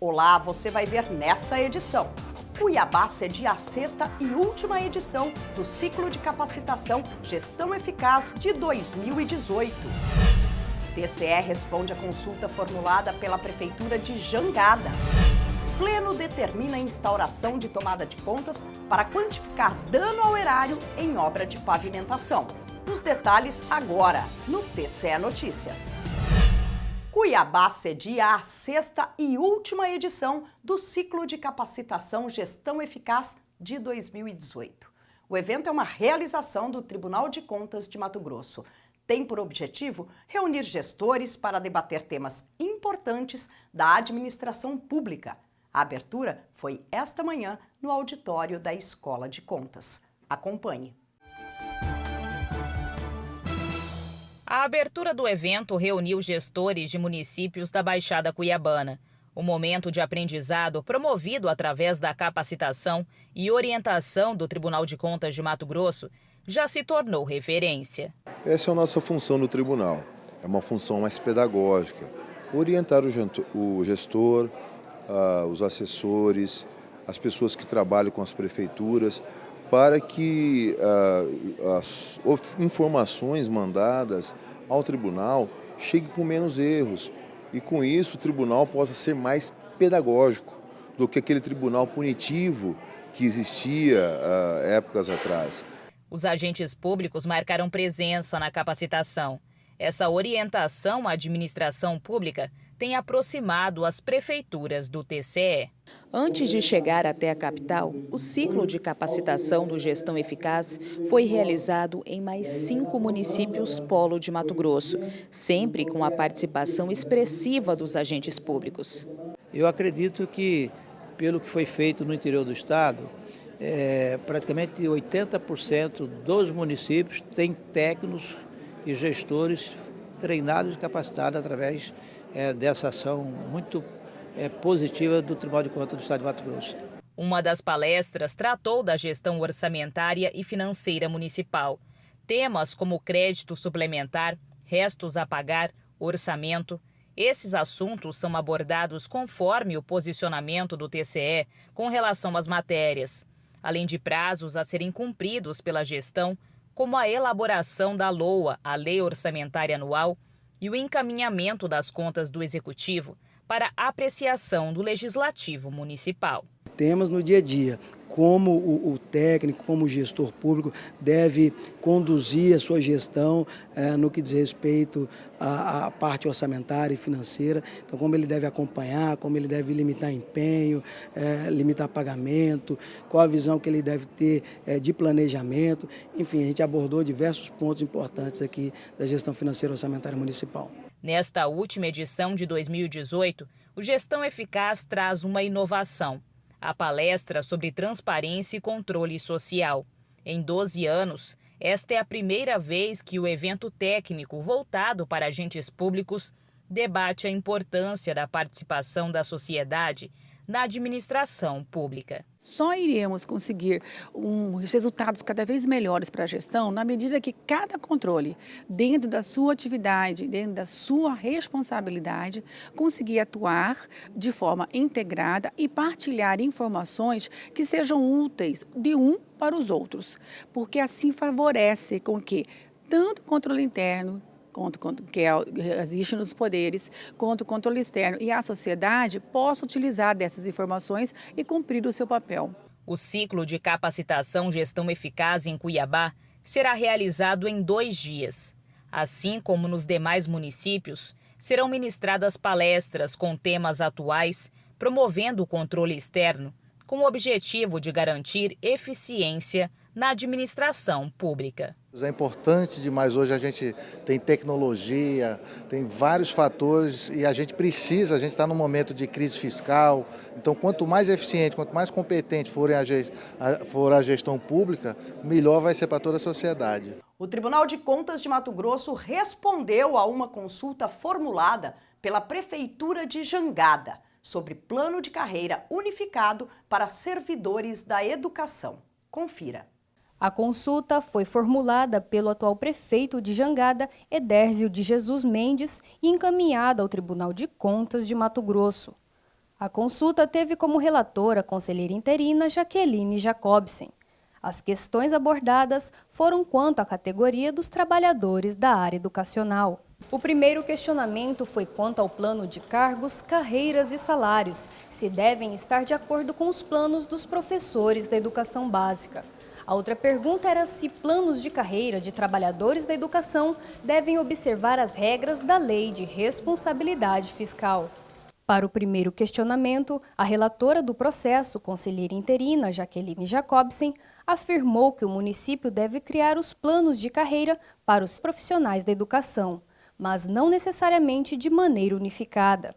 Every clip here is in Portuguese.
Olá, você vai ver nessa edição. Cuiabá cedia a sexta e última edição do ciclo de capacitação Gestão Eficaz de 2018. TCE responde à consulta formulada pela Prefeitura de Jangada. Pleno determina a instauração de tomada de contas para quantificar dano ao erário em obra de pavimentação. Os detalhes agora no TCE Notícias. Cuiabá cedia a sexta e última edição do ciclo de capacitação Gestão Eficaz de 2018. O evento é uma realização do Tribunal de Contas de Mato Grosso. Tem por objetivo reunir gestores para debater temas importantes da administração pública. A abertura foi esta manhã no auditório da Escola de Contas. Acompanhe. A abertura do evento reuniu gestores de municípios da Baixada Cuiabana. O momento de aprendizado promovido através da capacitação e orientação do Tribunal de Contas de Mato Grosso já se tornou referência. Essa é a nossa função no tribunal. É uma função mais pedagógica. Orientar o gestor, os assessores, as pessoas que trabalham com as prefeituras, para que as informações mandadas ao tribunal cheguem com menos erros e, com isso, o tribunal possa ser mais pedagógico do que aquele tribunal punitivo que existia épocas atrás. Os agentes públicos marcaram presença na capacitação. Essa orientação à administração pública tem aproximado as prefeituras do TCE. Antes de chegar até a capital, o ciclo de capacitação do Gestão Eficaz foi realizado em mais 5 municípios polo de Mato Grosso, sempre com a participação expressiva dos agentes públicos. Eu acredito que, pelo que foi feito no interior do estado, praticamente 80% dos municípios têm técnicos e gestores treinados e capacitados através dessa ação muito positiva do Tribunal de Contas do Estado de Mato Grosso. Uma das palestras tratou da gestão orçamentária e financeira municipal. Temas como crédito suplementar, restos a pagar, orçamento. Esses assuntos são abordados conforme o posicionamento do TCE com relação às matérias, além de prazos a serem cumpridos pela gestão, como a elaboração da LOA, a Lei Orçamentária Anual, e o encaminhamento das contas do Executivo para apreciação do Legislativo Municipal. Temas no dia a dia, como o técnico, como o gestor público deve conduzir a sua gestão no que diz respeito à parte orçamentária e financeira. Então, como ele deve acompanhar, como ele deve limitar empenho, limitar pagamento, qual a visão que ele deve ter de planejamento. Enfim, a gente abordou diversos pontos importantes aqui da gestão financeira orçamentária municipal. Nesta última edição de 2018, o Gestão Eficaz traz uma inovação. A palestra sobre transparência e controle social. Em 12 anos, esta é a primeira vez que o evento técnico voltado para agentes públicos debate a importância da participação da sociedade na administração pública. Só iremos conseguir resultados cada vez melhores para a gestão na medida que cada controle, dentro da sua atividade, dentro da sua responsabilidade, conseguir atuar de forma integrada e partilhar informações que sejam úteis de um para os outros, porque assim favorece com que tanto o controle interno, que existe nos poderes, quanto o controle externo e a sociedade possa utilizar dessas informações e cumprir o seu papel. O ciclo de capacitação Gestão Eficaz em Cuiabá será realizado em 2 dias. Assim como nos demais municípios, serão ministradas palestras com temas atuais, promovendo o controle externo, com o objetivo de garantir eficiência na administração pública. É importante demais hoje, a gente tem tecnologia, tem vários fatores e a gente está num momento de crise fiscal, então quanto mais eficiente, quanto mais competente for a gestão pública, melhor vai ser para toda a sociedade. O Tribunal de Contas de Mato Grosso respondeu a uma consulta formulada pela Prefeitura de Jangada sobre plano de carreira unificado para servidores da educação. Confira. A consulta foi formulada pelo atual prefeito de Jangada, Edérzio de Jesus Mendes, e encaminhada ao Tribunal de Contas de Mato Grosso. A consulta teve como relatora a conselheira interina Jaqueline Jacobsen. As questões abordadas foram quanto à categoria dos trabalhadores da área educacional. O primeiro questionamento foi quanto ao plano de cargos, carreiras e salários, se devem estar de acordo com os planos dos professores da educação básica. A outra pergunta era se planos de carreira de trabalhadores da educação devem observar as regras da Lei de Responsabilidade Fiscal. Para o primeiro questionamento, a relatora do processo, conselheira interina Jaqueline Jacobsen, afirmou que o município deve criar os planos de carreira para os profissionais da educação, mas não necessariamente de maneira unificada.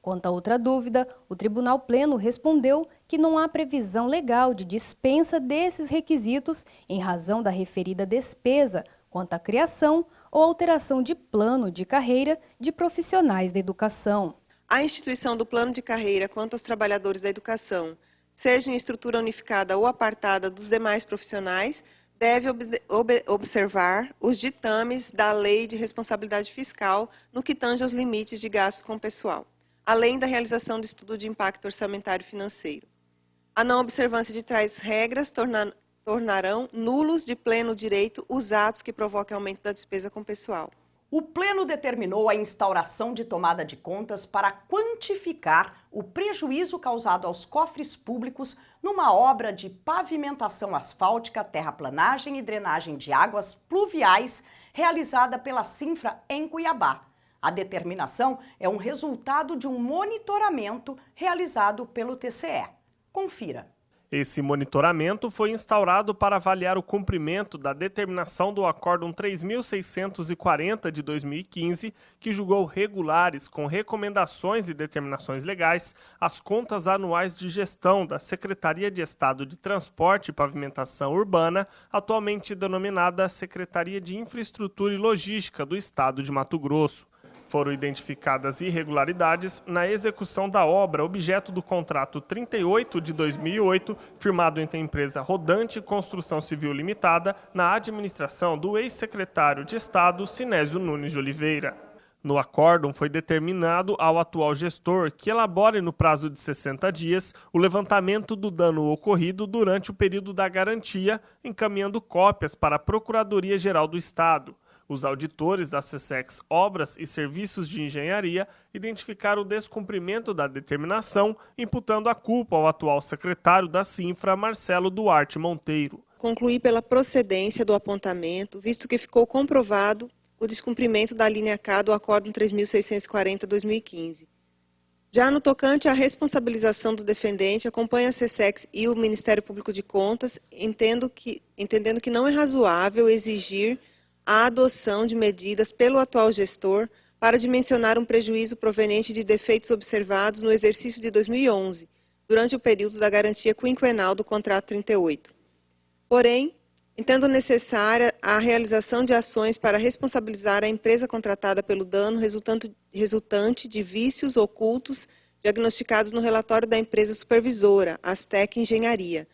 Quanto a outra dúvida, o Tribunal Pleno respondeu que não há previsão legal de dispensa desses requisitos em razão da referida despesa quanto à criação ou alteração de plano de carreira de profissionais da educação. A instituição do plano de carreira quanto aos trabalhadores da educação, seja em estrutura unificada ou apartada dos demais profissionais, deve observar os ditames da Lei de Responsabilidade Fiscal no que tange aos limites de gastos com pessoal, além da realização do estudo de impacto orçamentário e financeiro. A não observância de tais regras tornarão nulos de pleno direito os atos que provoquem aumento da despesa com pessoal. O Pleno determinou a instauração de tomada de contas para quantificar o prejuízo causado aos cofres públicos numa obra de pavimentação asfáltica, terraplanagem e drenagem de águas pluviais realizada pela Cinfra em Cuiabá. A determinação é um resultado de um monitoramento realizado pelo TCE. Confira. Esse monitoramento foi instaurado para avaliar o cumprimento da determinação do Acórdão 3.640 de 2015, que julgou regulares, com recomendações e determinações legais, as contas anuais de gestão da Secretaria de Estado de Transporte e Pavimentação Urbana, atualmente denominada Secretaria de Infraestrutura e Logística do Estado de Mato Grosso. Foram identificadas irregularidades na execução da obra objeto do contrato 38 de 2008, firmado entre a empresa Rodante Construção Civil Limitada, na administração do ex-secretário de Estado, Sinésio Nunes de Oliveira. No acórdão foi determinado ao atual gestor que elabore no prazo de 60 dias o levantamento do dano ocorrido durante o período da garantia, encaminhando cópias para a Procuradoria-Geral do Estado. Os auditores da SESEX Obras e Serviços de Engenharia identificaram o descumprimento da determinação, imputando a culpa ao atual secretário da Cinfra, Marcelo Duarte Monteiro. Concluí pela procedência do apontamento, visto que ficou comprovado o descumprimento da linha K do Acórdão 3.640/2015. Já no tocante à responsabilização do defendente, acompanha a SESEX e o Ministério Público de Contas, entendendo que não é razoável exigir a adoção de medidas pelo atual gestor para dimensionar um prejuízo proveniente de defeitos observados no exercício de 2011, durante o período da garantia quinquenal do contrato 38. Porém, entendo necessária a realização de ações para responsabilizar a empresa contratada pelo dano resultante de vícios ocultos diagnosticados no relatório da empresa supervisora, Astec Engenharia,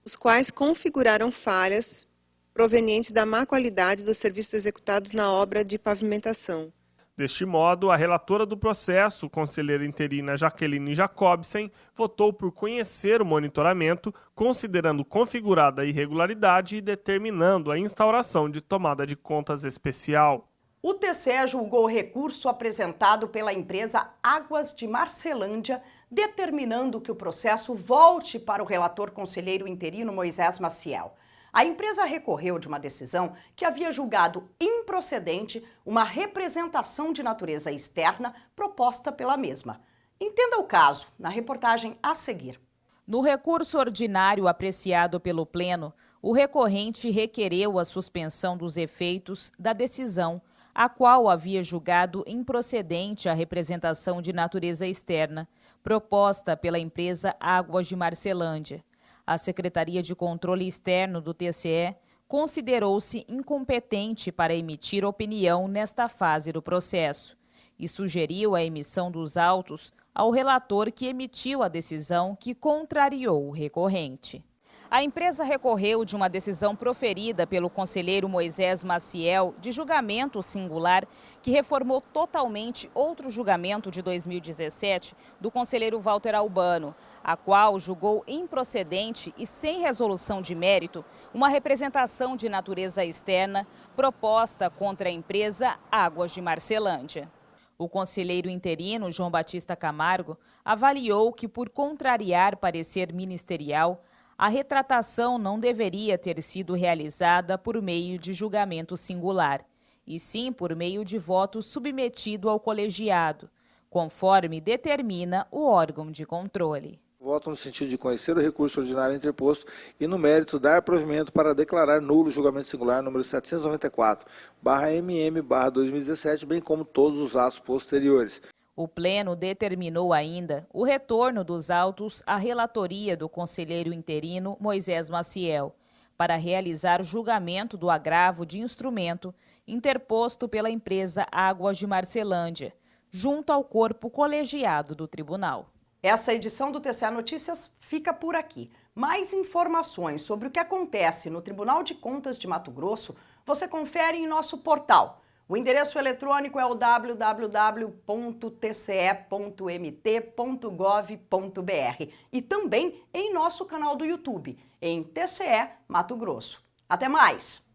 os quais configuraram falhas provenientes da má qualidade dos serviços executados na obra de pavimentação. Deste modo, a relatora do processo, conselheira interina Jaqueline Jacobsen, votou por conhecer o monitoramento, considerando configurada a irregularidade e determinando a instauração de tomada de contas especial. O TCE julgou o recurso apresentado pela empresa Águas de Marcelândia, determinando que o processo volte para o relator conselheiro interino Moisés Maciel. A empresa recorreu de uma decisão que havia julgado improcedente uma representação de natureza externa proposta pela mesma. Entenda o caso na reportagem a seguir. No recurso ordinário apreciado pelo Pleno, o recorrente requereu a suspensão dos efeitos da decisão, a qual havia julgado improcedente a representação de natureza externa, proposta pela empresa Águas de Marcelândia. A Secretaria de Controle Externo do TCE considerou-se incompetente para emitir opinião nesta fase do processo e sugeriu a emissão dos autos ao relator que emitiu a decisão que contrariou o recorrente. A empresa recorreu de uma decisão proferida pelo conselheiro Moisés Maciel de julgamento singular que reformou totalmente outro julgamento de 2017 do conselheiro Walter Albano, a qual julgou improcedente e sem resolução de mérito uma representação de natureza externa proposta contra a empresa Águas de Marcelândia. O conselheiro interino João Batista Camargo avaliou que, por contrariar parecer ministerial, a retratação não deveria ter sido realizada por meio de julgamento singular, e sim por meio de voto submetido ao colegiado, conforme determina o órgão de controle. Voto no sentido de conhecer o recurso ordinário interposto e, no mérito, dar provimento para declarar nulo o julgamento singular número 794/MM/2017, bem como todos os atos posteriores. O Pleno determinou ainda o retorno dos autos à relatoria do conselheiro interino Moisés Maciel, para realizar o julgamento do agravo de instrumento interposto pela empresa Águas de Marcelândia, junto ao corpo colegiado do tribunal. Essa edição do TCE Notícias fica por aqui. Mais informações sobre o que acontece no Tribunal de Contas de Mato Grosso você confere em nosso portal. O endereço eletrônico é o www.tce.mt.gov.br e também em nosso canal do YouTube, em TCE Mato Grosso. Até mais!